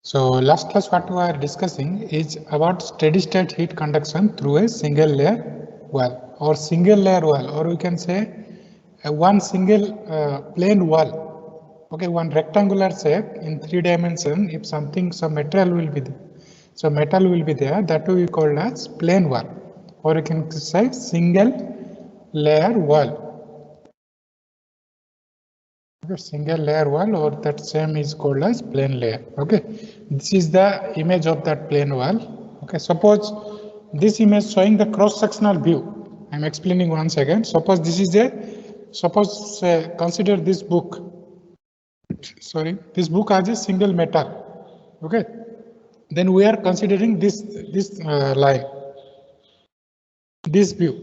So last class what we are discussing is about steady state heat conduction through a single layer wall or single layer wall, or we can say one single plane wall. Okay, one rectangular shape in 3 dimensions. If some material will be there, so metal will be there, that will be called as plane wall, or you can say single layer wall. Okay, single layer wall, or that same is called as plane layer. Okay, this is the image of that plane wall. Okay, suppose this image showing the cross sectional view. I'm explaining once again. Suppose this is consider this book. Sorry, this book has a single metal. Okay, then we are considering this line, this view.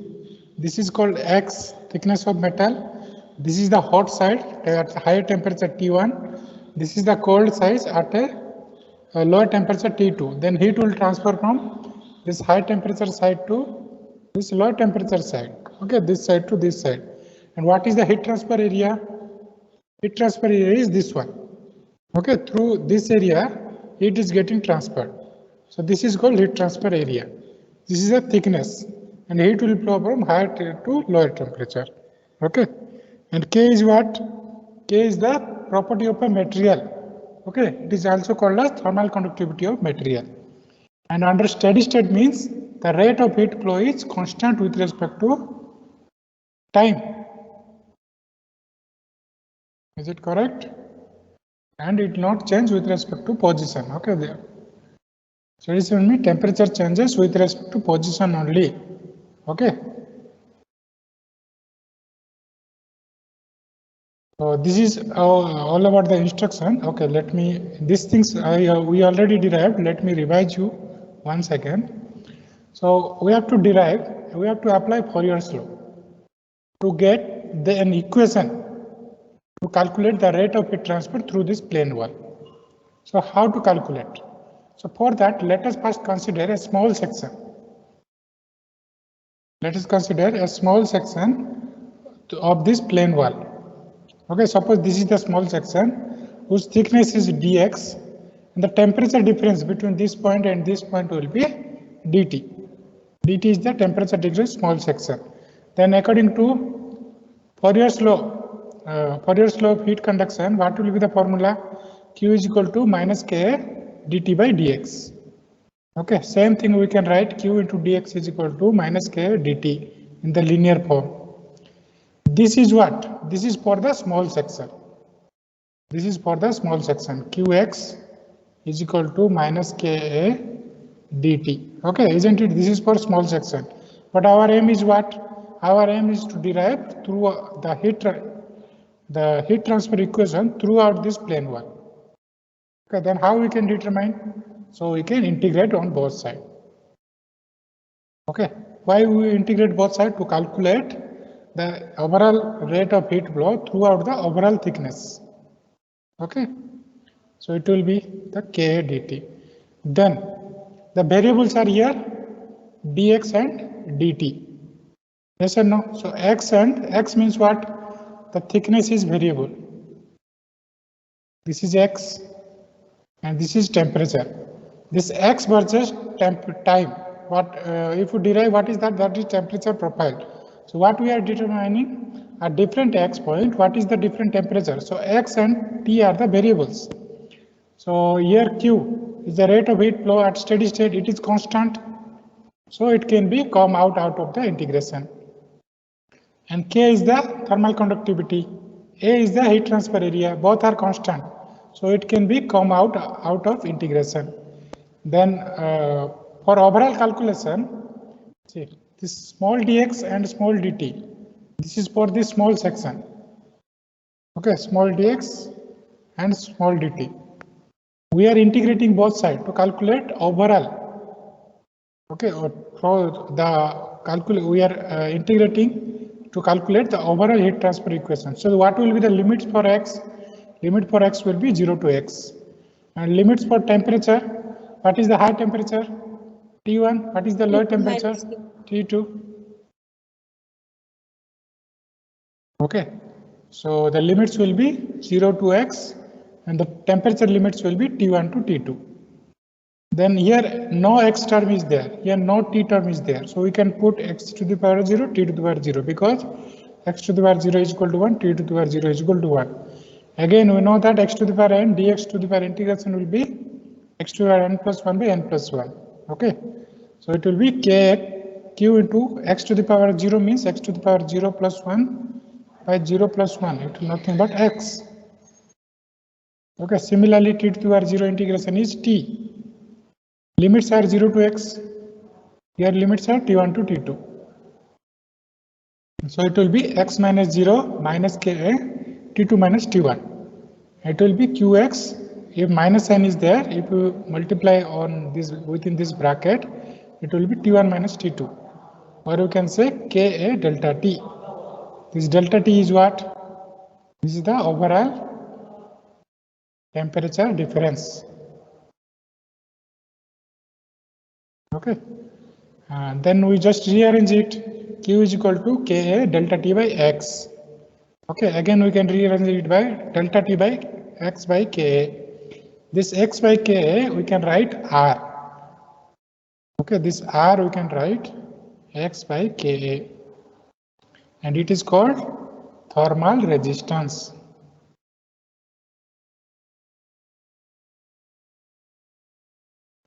This is called X thickness of metal. This is the hot side at higher temperature T1. This is the cold side at a lower temperature T2. Then heat will transfer from this high temperature side to this low temperature side. Okay, this side to this side. And what is the heat transfer area? Heat transfer area is this one. Okay, through this area, heat is getting transferred. So this is called heat transfer area. This is the thickness, and heat will flow from higher to lower temperature. Okay, and K is what? K is the property of a material. Okay, it is also called as thermal conductivity of material. And under steady state means the rate of heat flow is constant with respect to time. Is it correct? And it not change with respect to position. Okay, there. Steady state means temperature changes with respect to position only. Okay. So this is all about the instruction. Okay, let me, these things we already derived. Let me revise you once again. So we have to derive, we have to apply Fourier's law to get an equation to calculate the rate of heat transfer through this plane wall. So how to calculate? So for that, let us first consider a small section. Let us consider a small section of this plane wall. Okay, suppose this is the small section whose thickness is dx, and the temperature difference between this point and this point will be dt. dt is the temperature difference small section. Then according to Fourier's law of heat conduction, what will be the formula? Q is equal to minus Ka dt by dx. Okay, same thing we can write Q into dx is equal to minus Ka dt in the linear form. This is what? This is for the small section. This is for the small section. Qx is equal to minus Ka dt. Okay, isn't it? This is for small section. But our aim is what? Our aim is to derive through the heat transfer equation throughout this plane wall. Okay, then how we can determine? So we can integrate on both sides. Okay, why we integrate both sides? To calculate the overall rate of heat flow throughout the overall thickness. Okay, so it will be the Ka dt. Then the variables are here, dx and dt. Yes or no? So x means what? The thickness is variable. This is x and this is temperature. This x versus time. What if you derive what is that? That is temperature profile. So what we are determining at different x point, what is the different temperature? So x and t are the variables. So here Q is the rate of heat flow at steady state. It is constant, so it can be come out of the integration. And K is the thermal conductivity. A is the heat transfer area. Both are constant, so it can be come out of integration. Then for overall calculation, see this small dx and small dt. This is for this small section. Okay, small dx and small dt. We are integrating both sides to calculate overall. Okay, for the we are integrating to calculate the overall heat transfer equation. So what will be the limits for x? Limit for x will be 0 to x. And limits for temperature, what is the high temperature? T1. What is the low temperature? T2. Okay, so the limits will be 0 to x and the temperature limits will be T1 to T2. Then here no x term is there, here no t term is there. So we can put x to the power 0, t to the power 0, because x to the power 0 is equal to 1, t to the power 0 is equal to 1. Again, we know that x to the power n dx to the power integration will be x to the power n plus 1 by n plus 1. Okay, so it will be k q into x to the power 0 means x to the power 0 plus 1 by 0 plus 1. It is nothing but x. Okay, similarly, t to the power 0 integration is t. Limits are 0 to x. Here limits are t1 to t2. So it will be x minus 0 minus ka t2 minus t1. It will be qx. If minus n is there, if you multiply on this within this bracket, it will be t1 minus t2. Or you can say ka delta t. This delta t is what? This is the overall temperature difference. Okay, then we just rearrange it. Q is equal to Ka delta T by X. Okay, again we can rearrange it by delta T by X by Ka. This X by Ka we can write R. Okay, this R we can write X by Ka. And it is called thermal resistance.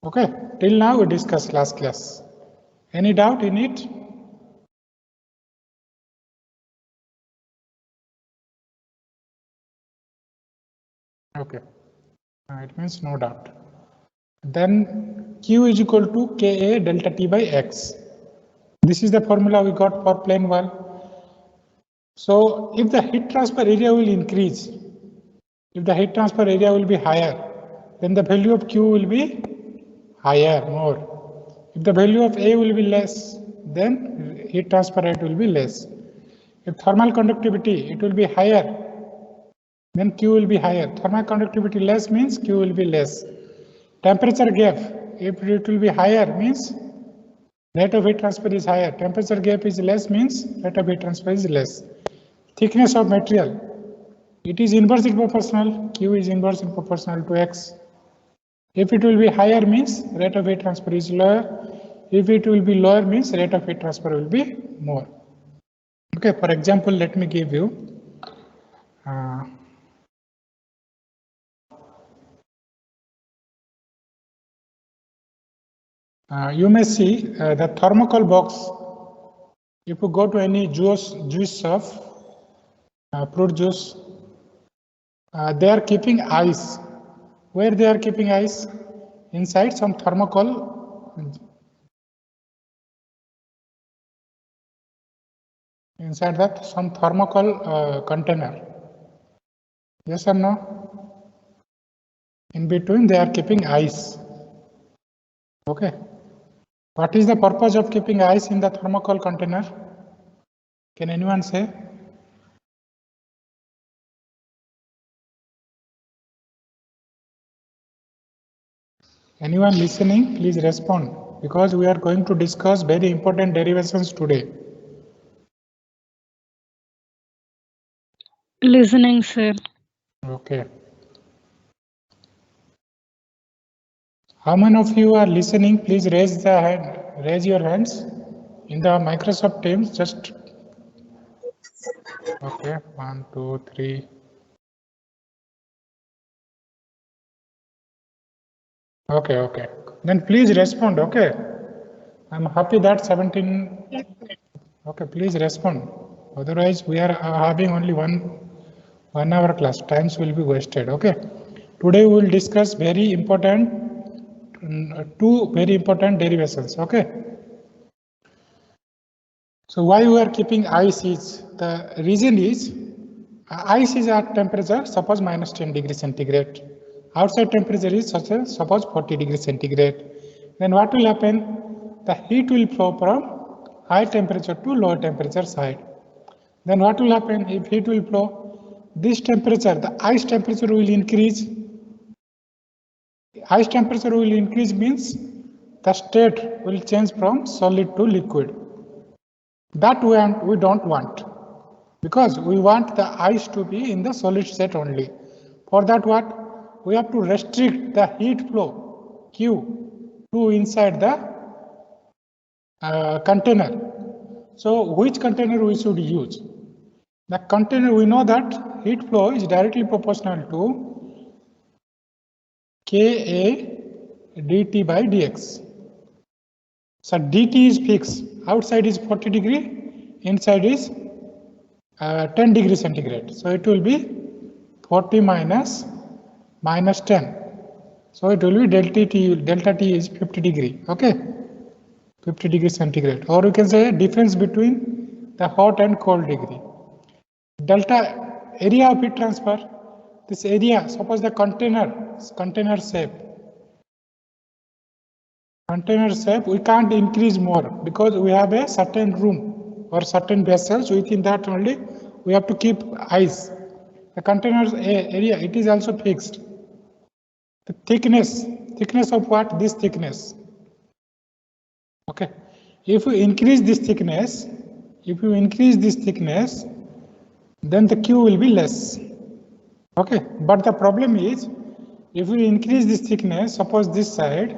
Okay, till now we discussed last class. Any doubt in it? Okay, it means no doubt. Then Q is equal to Ka delta T by X. This is the formula we got for plane wall. So if the heat transfer area will increase, if the heat transfer area will be higher, then the value of Q will be higher, more. If the value of A will be less, then heat transfer rate will be less. If thermal conductivity, it will be higher, then Q will be higher. Thermal conductivity less means Q will be less. Temperature gap, if it will be higher means rate of heat transfer is higher. Temperature gap is less means rate of heat transfer is less. Thickness of material, it is inversely proportional. Q is inversely proportional to X. If it will be higher means rate of heat transfer is lower. If it will be lower means rate of heat transfer will be more. Okay, for example, let me give you you may see the thermocol box. If you go to any juice shop, fruit juice, they are keeping ice. Where they are keeping ice? Inside some thermocol. Inside that some thermocol container. Yes or no? In between they are keeping ice. Okay. What is the purpose of keeping ice in the thermocol container? Can anyone say? Anyone listening, please respond, because we are going to discuss very important derivations today. Listening, sir. Okay. How many of you are listening? Please raise your hands in the Microsoft Teams. Just okay. 1, 2, 3. Okay. Then please respond. Okay. I'm happy that 17. Okay, please respond. Otherwise, we are having only one hour class. Times will be wasted. Okay. Today we will discuss very important. Two very important derivations. Okay. So why we are keeping ice is, the reason is ice is at temperature suppose minus 10 degrees centigrade. Outside temperature is such as suppose 40 degrees centigrade. Then what will happen? The heat will flow from high temperature to low temperature side. Then what will happen if heat will flow? This temperature, the ice temperature will increase. Ice temperature will increase means the state will change from solid to liquid. That we don't want, because we want the ice to be in the solid state only. For that what? we have to restrict the heat flow Q to inside the container. So which container we should use? The container, we know that heat flow is directly proportional to Ka dt by dx. So dt is fixed. Outside is 40 degree, inside is 10 degree centigrade. So it will be 40 minus 10. So it will be delta T is 50 degree. Okay, 50 degree centigrade. Or you can say difference between the hot and cold degree. Delta area of heat transfer. This area, suppose the container shape, we can't increase more because we have a certain room or certain vessels. Within that only we have to keep ice. The container's area, it is also fixed. The thickness of what? This thickness. Okay, if you increase this thickness, then the Q will be less. Okay, but the problem is, if we increase this thickness, suppose this side,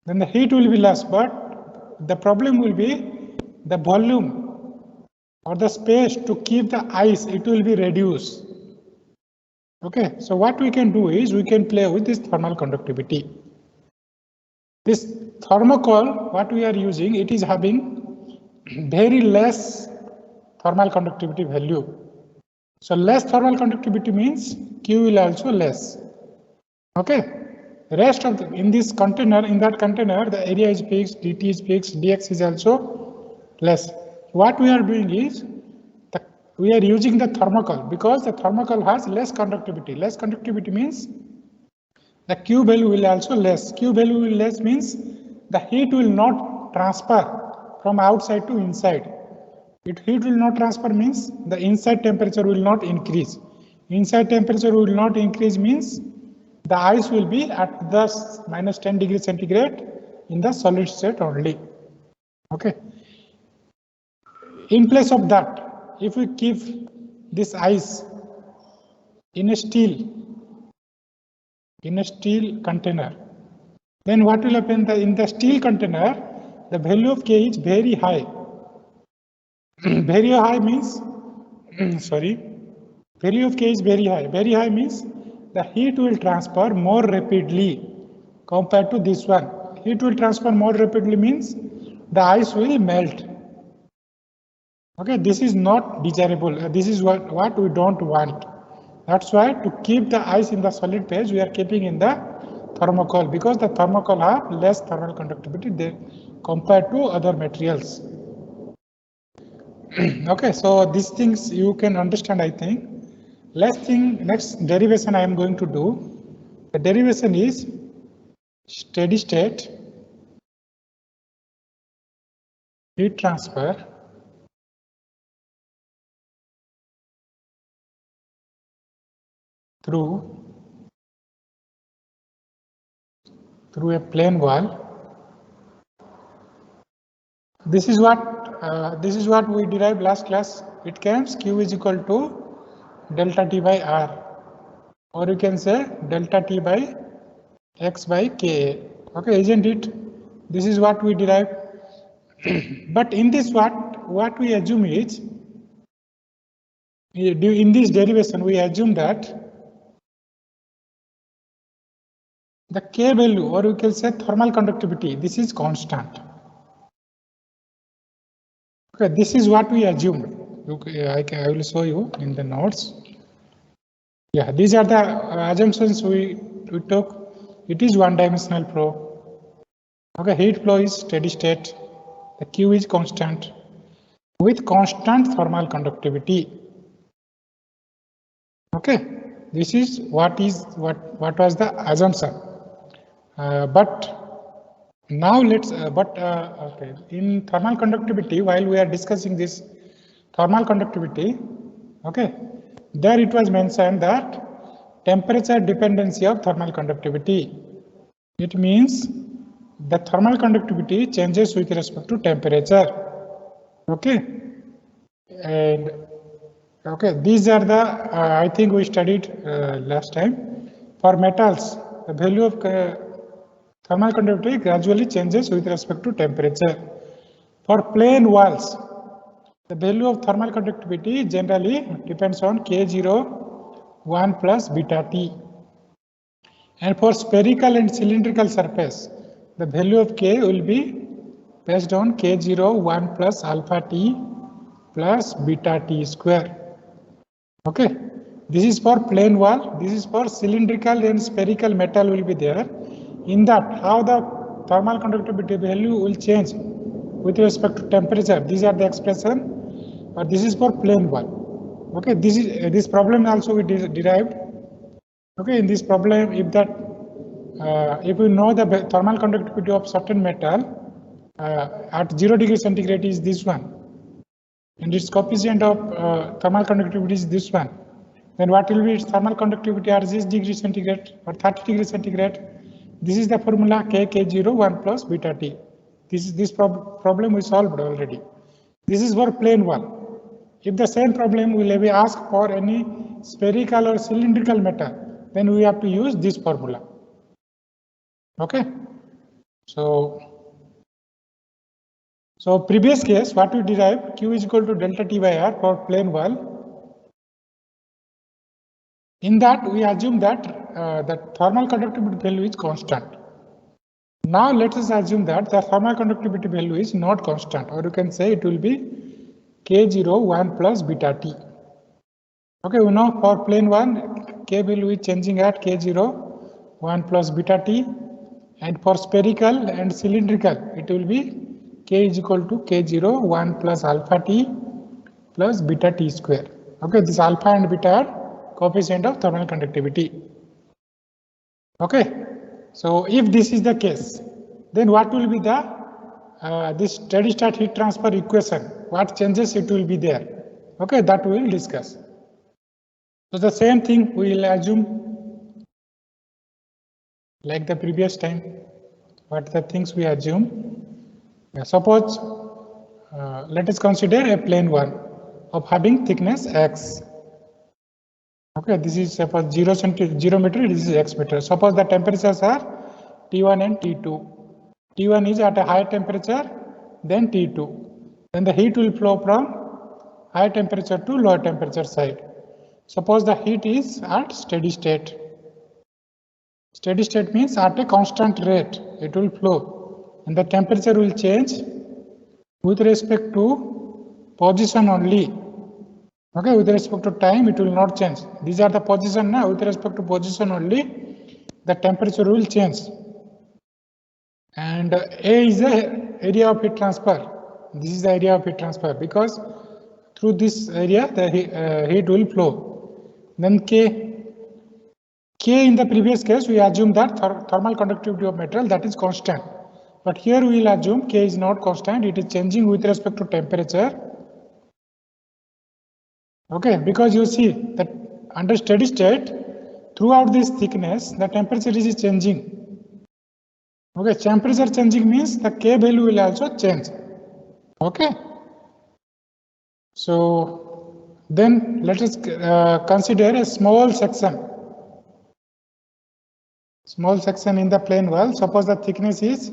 then the heat will be less, but the problem will be the volume or the space to keep the ice, it will be reduced. Okay, so what we can do is we can play with this thermal conductivity. This thermocol, what we are using, it is having very less thermal conductivity value. So less thermal conductivity means Q will also less. Okay. Rest of in this container, in that container, the area is fixed, dt is fixed, dx is also less. What we are doing is we are using the thermocol because the thermocol has less conductivity. Less conductivity means the Q value will also less. Q value will less means the heat will not transfer from outside to inside. Heat will not transfer means the inside temperature will not increase. Inside temperature will not increase means the ice will be at the minus 10 degree centigrade in the solid state only. Okay. In place of that, if we keep this ice in a steel container, then what will happen? In the steel container, the value of K is very high. Very high means, value of K is very high. Very high means the heat will transfer more rapidly compared to this one. Heat will transfer more rapidly means the ice will melt. Okay, this is not desirable. This is what we don't want. That's why to keep the ice in the solid phase, we are keeping in the thermocol because the thermocol have less thermal conductivity there compared to other materials. Okay, so these things you can understand, I think. Next derivation I am going to do. The derivation is steady state heat transfer through a plane wall. This is what we derived last class. It comes Q is equal to delta T by R, or you can say delta T by X by Ka. Okay, isn't it? This is what we derive. But in this, what we assume is, in this derivation, we assume that the K value, or you can say thermal conductivity, this is constant. Okay, this is what we assumed. I will show you in the notes. Yeah, these are the assumptions we took. It is one-dimensional flow. Okay, heat flow is steady state. The Q is constant with constant thermal conductivity. Okay, this is what was the assumption. But now let's. Okay, in thermal conductivity, while we are discussing this thermal conductivity, okay, there it was mentioned that temperature dependency of thermal conductivity. It means the thermal conductivity changes with respect to temperature. Okay, and Okay, these are the I think we studied last time. For metals, the value of thermal conductivity gradually changes with respect to temperature. For plain walls, the value of thermal conductivity generally depends on K0 1 plus beta T. And for spherical and cylindrical surface, the value of K will be based on K0 1 plus alpha T plus beta T square. Okay, this is for plain wall, this is for cylindrical and spherical metal will be there. In that, how the thermal conductivity value will change with respect to temperature, these are the expression, but this is for plain wall. Okay, this problem also we derived. Okay, in this problem, if we know the thermal conductivity of certain metal at 0 degree centigrade is this one, and its coefficient of thermal conductivity is this one, then what will be its thermal conductivity at this degree centigrade or 30 degree centigrade? This is the formula K0 1 plus beta T. This problem we solved already. This is for plain wall. If the same problem will be asked for any spherical or cylindrical metal, then we have to use this formula. Okay. So previous case, what we derived, Q is equal to delta T by R for plain wall. In that, we assume that the thermal conductivity value is constant. Now let us assume that the thermal conductivity value is not constant, or you can say it will be K0 1 plus beta T. Okay, we know for plain one, K value is changing at K0 1 plus beta T, and for spherical and cylindrical, it will be K is equal to K0 1 plus alpha T plus beta T square. Okay, this alpha and beta are coefficient of thermal conductivity. Okay, so if this is the case, then what will be the this steady state heat transfer equation? What changes it will be there? Okay, that we will discuss. So the same thing we will assume like the previous time. What the things we assume? Suppose let us consider a plane one of having thickness x. Okay, this is suppose 0 meter, this is x meter. Suppose the temperatures are T1 and T2. T1 is at a higher temperature than T2. Then the heat will flow from high temperature to lower temperature side. Suppose the heat is at steady state. Steady state means at a constant rate it will flow, and the temperature will change with respect to position only. Okay, with respect to time it will not change. These are the position now. With respect to position only, the temperature will change. And A is the area of heat transfer. This is the area of heat transfer because through this area the heat will flow. Then K in the previous case we assume that thermal conductivity of material, that is constant. But here we will assume K is not constant, it is changing with respect to temperature. Okay, because you see that under steady state, throughout this thickness, the temperature is changing. Okay, temperature changing means the K value will also change. Okay. So then let us consider a small section. Small section in the plane wall. Suppose the thickness is,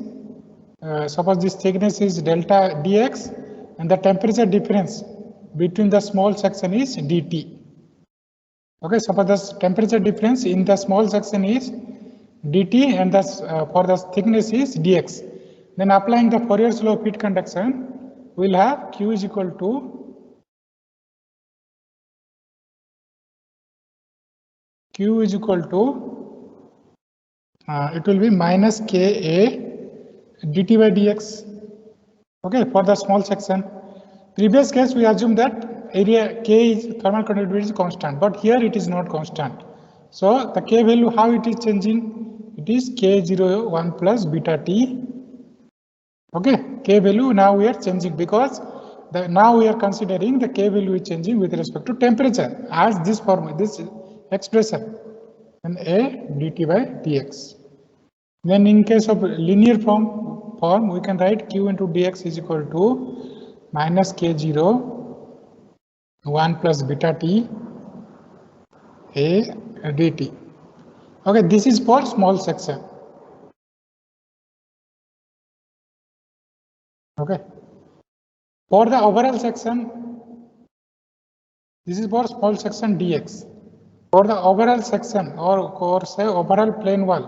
suppose this thickness is delta dx, and the temperature difference between the small section is dt. Okay, suppose the temperature difference in the small section is dt, and for the thickness is dx. Then applying the Fourier's law of heat conduction, we will have Q is equal to it will be minus Ka dt by dx. Okay, for the small section. Previous case we assume that area K is thermal conductivity is constant, but here it is not constant. So the K value, how it is changing? It is K0 1 plus beta T. Okay, K value now we are changing because now we are considering the K value is changing with respect to temperature as this form, this expression, and A dt by dx. Then in case of linear form we can write Q into dx is equal to minus K0 1 plus beta t a dt. Okay, this is for small section. Okay, for the overall section, this is for small section dx. For the overall section or say overall plane wall,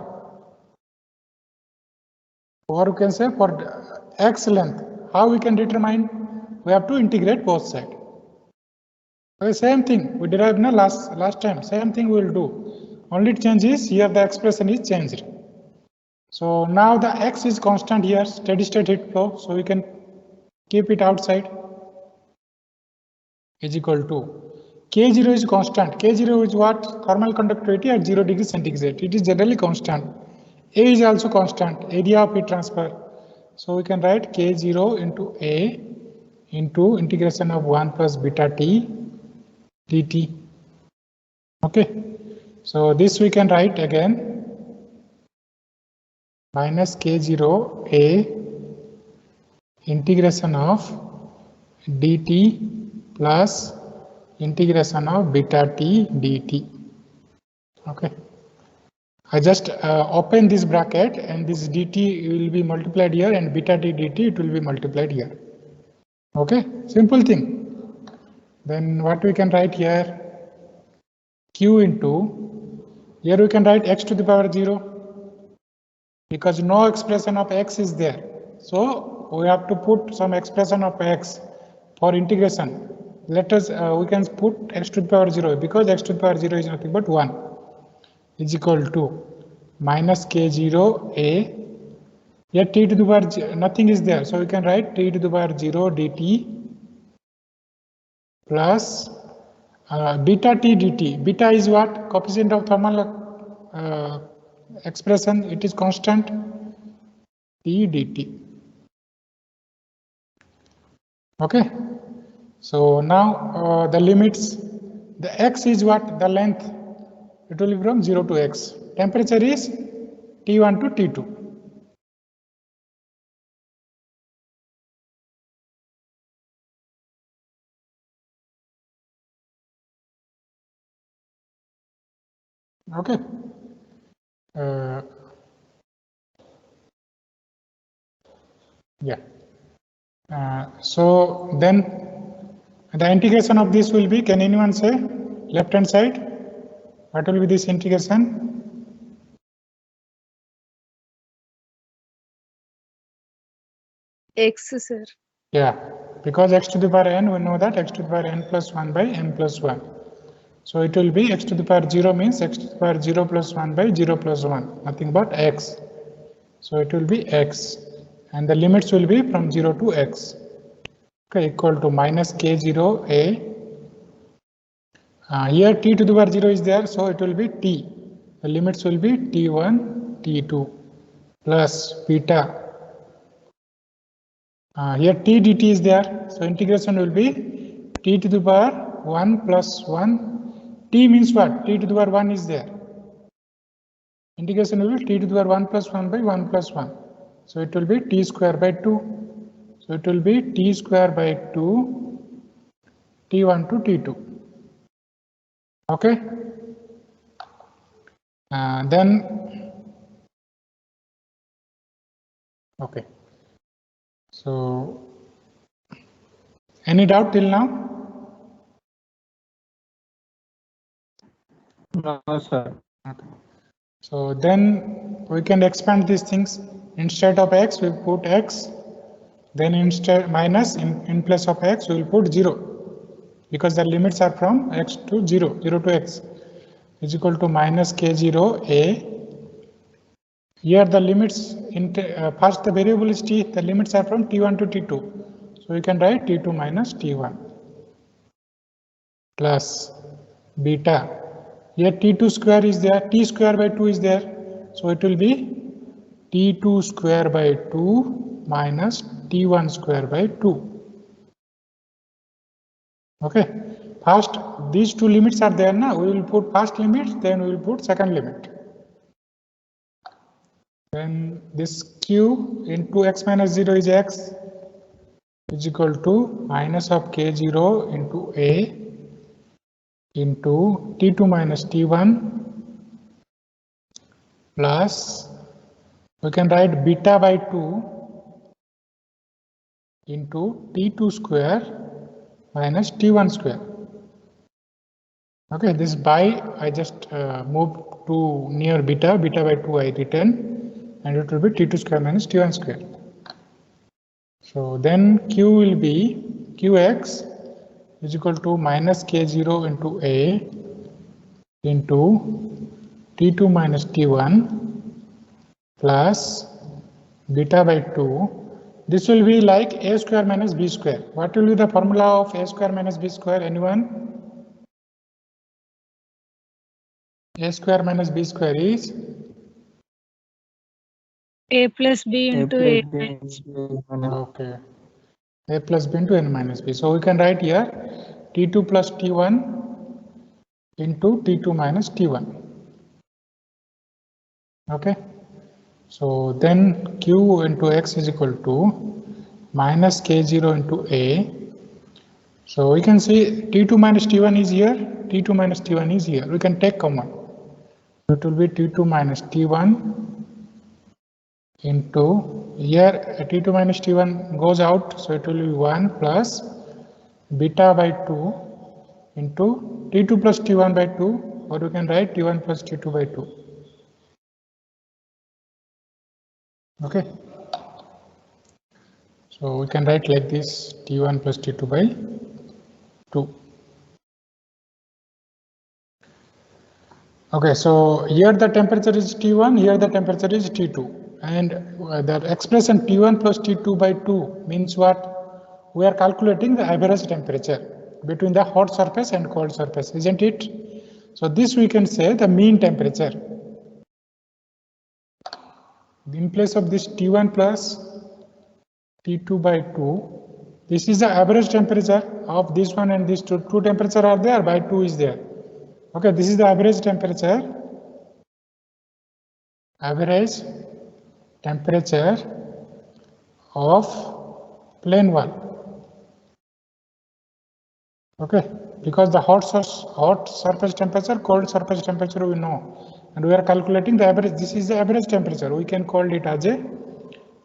or you can say for x length, how we can determine? We have to integrate both sides. Okay, same thing we derived na last time. Same thing we will do. Only change is here the expression is changed. So now the x is constant here, steady state heat flow. So we can keep it outside. Is equal to K0 is constant. K0 is what? Thermal conductivity at 0 degree centigrade. It is generally constant. A is also constant, area of heat transfer. So we can write K0 into A into integration of 1 plus beta t dt. Okay, so this we can write again minus K0 A integration of dt plus integration of beta t dt. Okay, I just open this bracket and this dt will be multiplied here and beta t dt it will be multiplied here. Okay, simple thing. Then what we can write here? Q into, here we can write x to the power 0 because no expression of x is there. So we have to put some expression of x for integration. Let us, we can put x to the power 0 because x to the power 0 is nothing but 1 is equal to minus K0 A. Here t to the power nothing is there. So we can write t to the power 0 dt plus beta t dt. Beta is what? Coefficient of thermal expression. It is constant t dt. Okay. So now the limits. The x is what? The length. It will be from 0 to x. Temperature is T1 to T2. Okay. Yeah. So then the integration of this will be, can anyone say left hand side? What will be this integration? X, sir. Yeah, because x to the power n, we know that x to the power n plus 1 by n plus 1. So it will be x to the power 0 means x to the power 0 plus 1 by 0 plus 1, nothing but x. So it will be x and the limits will be from 0 to x. Okay, equal to minus K0 A. Here t to the power 0 is there, so it will be t. The limits will be t1, t2 plus beta. Here t dt is there, so integration will be t to the power 1 plus 1. T means what? T to the power 1 is there. Integration will be t to the power 1 plus 1 by 1 plus 1. So it will be t square by 2. So it will be t square by 2 t1 to t2. Okay. Then okay. So any doubt till now? No, sir. Okay. So then we can expand these things. Instead of x, we put x. Then instead minus in place of x, we will put 0 because the limits are from x to 0, 0 to x is equal to minus K0 A. Here the limits, first the variable is t, the limits are from t1 to t2. So we can write t2 minus t1 plus beta. Here t2 square is there, t square by 2 is there. So it will be t2 square by 2 minus t1 square by 2. Okay. First, these two limits are there now. We will put first limit, then we will put second limit. Then this q into x minus 0 is x is equal to minus of K0 into A into T2 minus T1 plus, we can write beta by 2 into T2 square minus T1 square. Okay, this by I just moved to near beta by 2 I written, and it will be T2 square minus T1 square. So then Q will be Qx is equal to minus K0 into A into T2 minus T1 plus beta by 2. This will be like A square minus B square. What will be the formula of A square minus B square? Anyone? A square minus B square is A plus B into A. Okay. A plus B into N minus B. So we can write here T2 plus T1 into T2 minus T1. Okay. So then Q into X is equal to minus K0 into A. So we can see T2 minus T1 is here, T2 minus T1 is here. We can take common. So it will be T2 minus T1 into here T2 minus T1 goes out, so it will be 1 plus beta by 2 into T2 plus T1 by 2, or you can write T1 plus T2 by 2. Okay. So we can write like this T1 plus T2 by 2. Okay, so here the temperature is T1, here the temperature is T2. And the expression T1 plus T2 by 2 means what? We are calculating the average temperature between the hot surface and cold surface, isn't it? So this we can say the mean temperature. In place of this T1 plus T2 by 2, this is the average temperature of this one and this two. Two temperature are there, by 2 is there. Okay, this is the average temperature. Average temperature of plane wall. Okay, because the hot surface temperature, cold surface temperature we know, and we are calculating the average. This is the average temperature. We can call it as a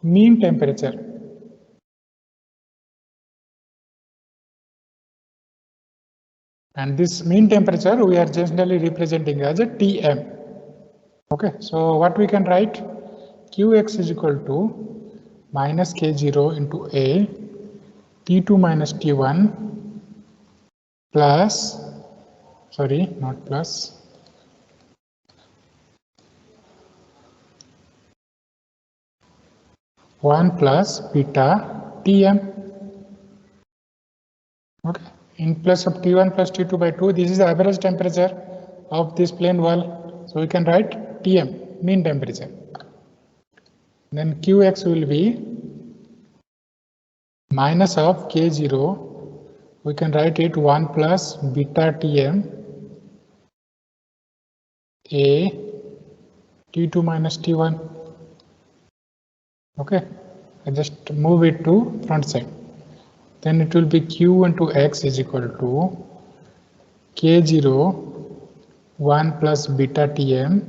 mean temperature. And this mean temperature we are generally representing as a Tm. Okay, so what we can write? Qx is equal to minus K0 into A, T2 minus T1 plus, sorry, not plus, one plus beta Tm. Okay, in place of T1 plus T2 by 2, this is the average temperature of this plane wall. So we can write Tm, mean temperature. Then Qx will be minus of K0, we can write it 1 plus beta Tm A T2 minus T1. Okay, I just move it to front side. Then it will be Q into X is equal to K0 1 plus beta Tm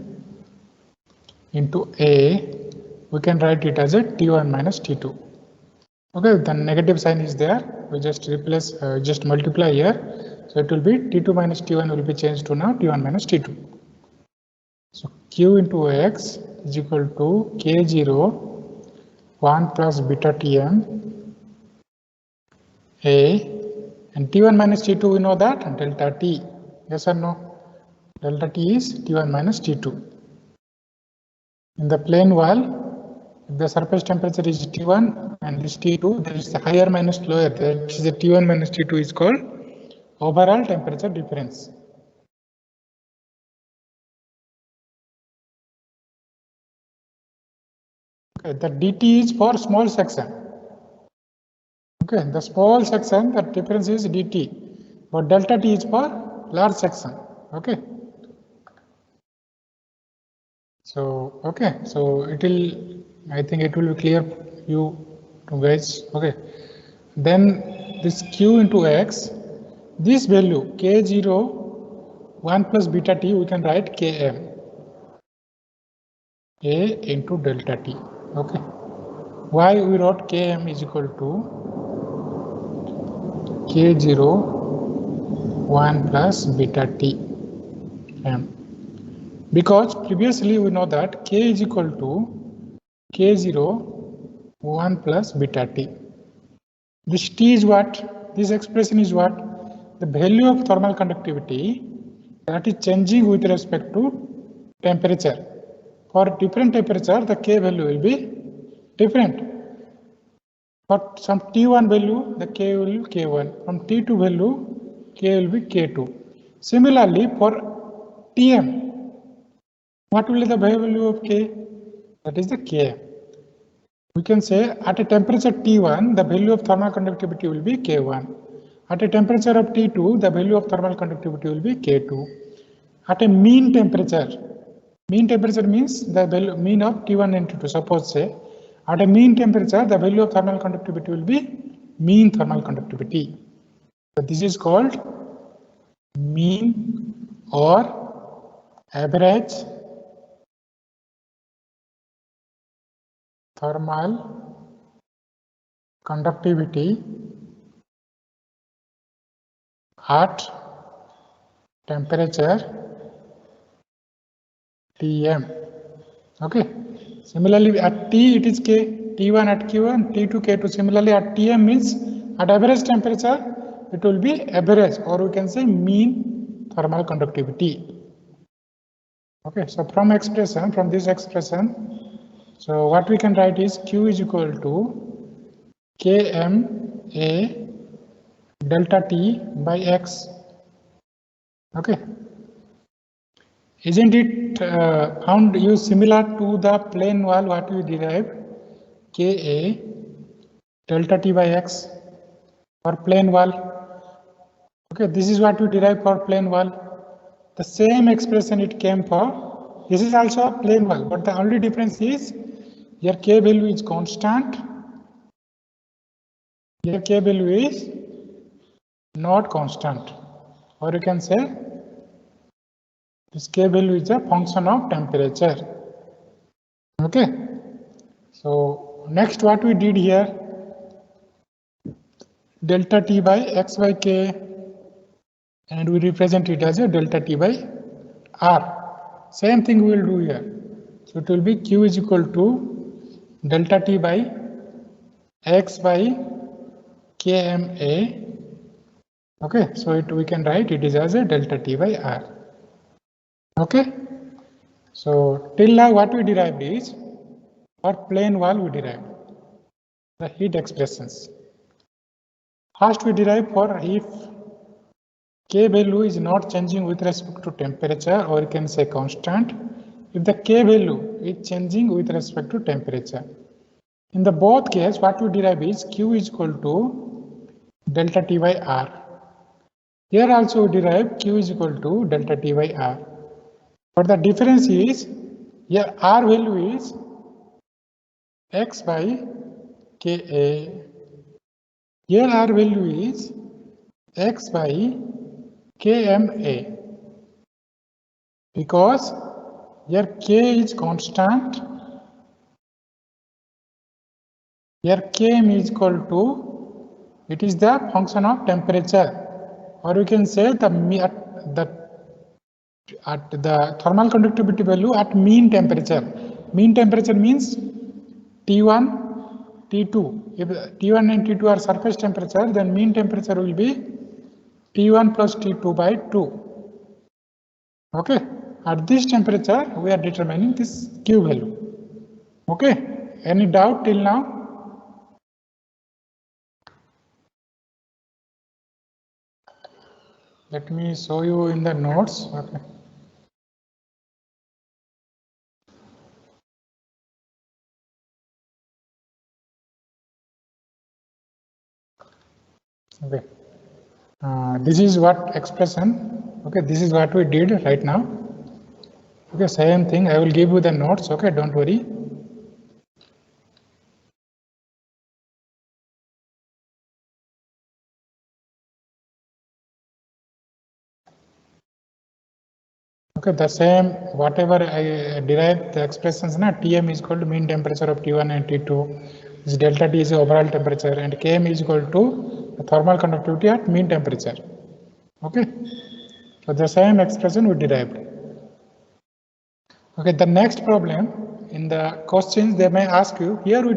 into A. We can write it as a T1 minus T2. Okay, the negative sign is there. We just replace, just multiply here. So it will be T2 minus T1 will be changed to now T1 minus T2. So Q into X is equal to K0 1 plus beta Tm A, and T1 minus T2 we know that delta T. Yes or no? Delta T is T1 minus T2. In the plane wall, if the surface temperature is T1 and this T2, there is a higher minus lower. That is the T1 minus T2 is called overall temperature difference. Okay, the dt is for small section. Okay, the small section, the difference is dt, but delta T is for large section. Okay. So okay, so it will, I think it will be clear you guys. Okay, then this Q into X, this value K0 1 plus beta T, we can write Km, A into delta T. Okay. Why we wrote Km is equal to K0 1 plus beta T M. Because previously we know that K is equal to K0 1 plus beta T. This T is what? This expression is what? The value of thermal conductivity that is changing with respect to temperature. For different temperature, the K value will be different. For some T1 value, the K will be K1. From T2 value, K will be K2. Similarly, for Tm, what will be the value of K? That is the Km. We can say at a temperature T1, the value of thermal conductivity will be K1. At a temperature of T2, the value of thermal conductivity will be K2. At a mean temperature means the value mean of T1 and T2. Suppose say at a mean temperature, the value of thermal conductivity will be mean thermal conductivity. So this is called mean or average thermal conductivity at temperature Tm. Okay. Similarly, at T it is K, T1 at Q1, T2 K2. Similarly, at Tm means at average temperature it will be average, or we can say mean thermal conductivity. Okay. So from this expression, so what we can write is Q is equal to Km A delta T by X. Okay. Isn't it found use similar to the plane wall what we derived? Ka delta T by X for plane wall. Okay, this is what we derived for plane wall. The same expression it came for. This is also a plane wall, but the only difference is your K value is constant. Your K value is not constant, or you can say this K value is a function of temperature. Okay. So next what we did here, delta T by X by K, and we represent it as a delta T by R. Same thing we will do here. So it will be Q is equal to delta T by X by KMA. Okay, so we can write it is as a delta T by R. Okay, so till now what we derived is, for plane wall we derived the heat expressions. First we derive for if K value is not changing with respect to temperature, or you can say constant, if the K value is changing with respect to temperature. In the both case, what we derive is Q is equal to delta T by R. Here also we derive Q is equal to delta T by R. But the difference is, here R value is X by Ka. Here R value is X by Kma. Because here K is constant, here Km is equal to, it is the function of temperature, or we can say at the thermal conductivity value at mean temperature. Mean temperature means T1, T2. If T1 and T2 are surface temperature, then mean temperature will be T1 plus T2 by 2. Okay. At this temperature, we are determining this Q value. Okay. Any doubt till now? Let me show you in the notes. Okay. Okay. This is what expression. Okay. This is what we did right now. Okay. Same thing. I will give you the notes. Okay. Don't worry. Okay, the same whatever I derive the expressions na Tm is equal to mean temperature of T1 and T2. This delta T is the overall temperature and Km is equal to the thermal conductivity at mean temperature. Okay, so the same expression we derived. Okay, the next problem in the questions they may ask you, here we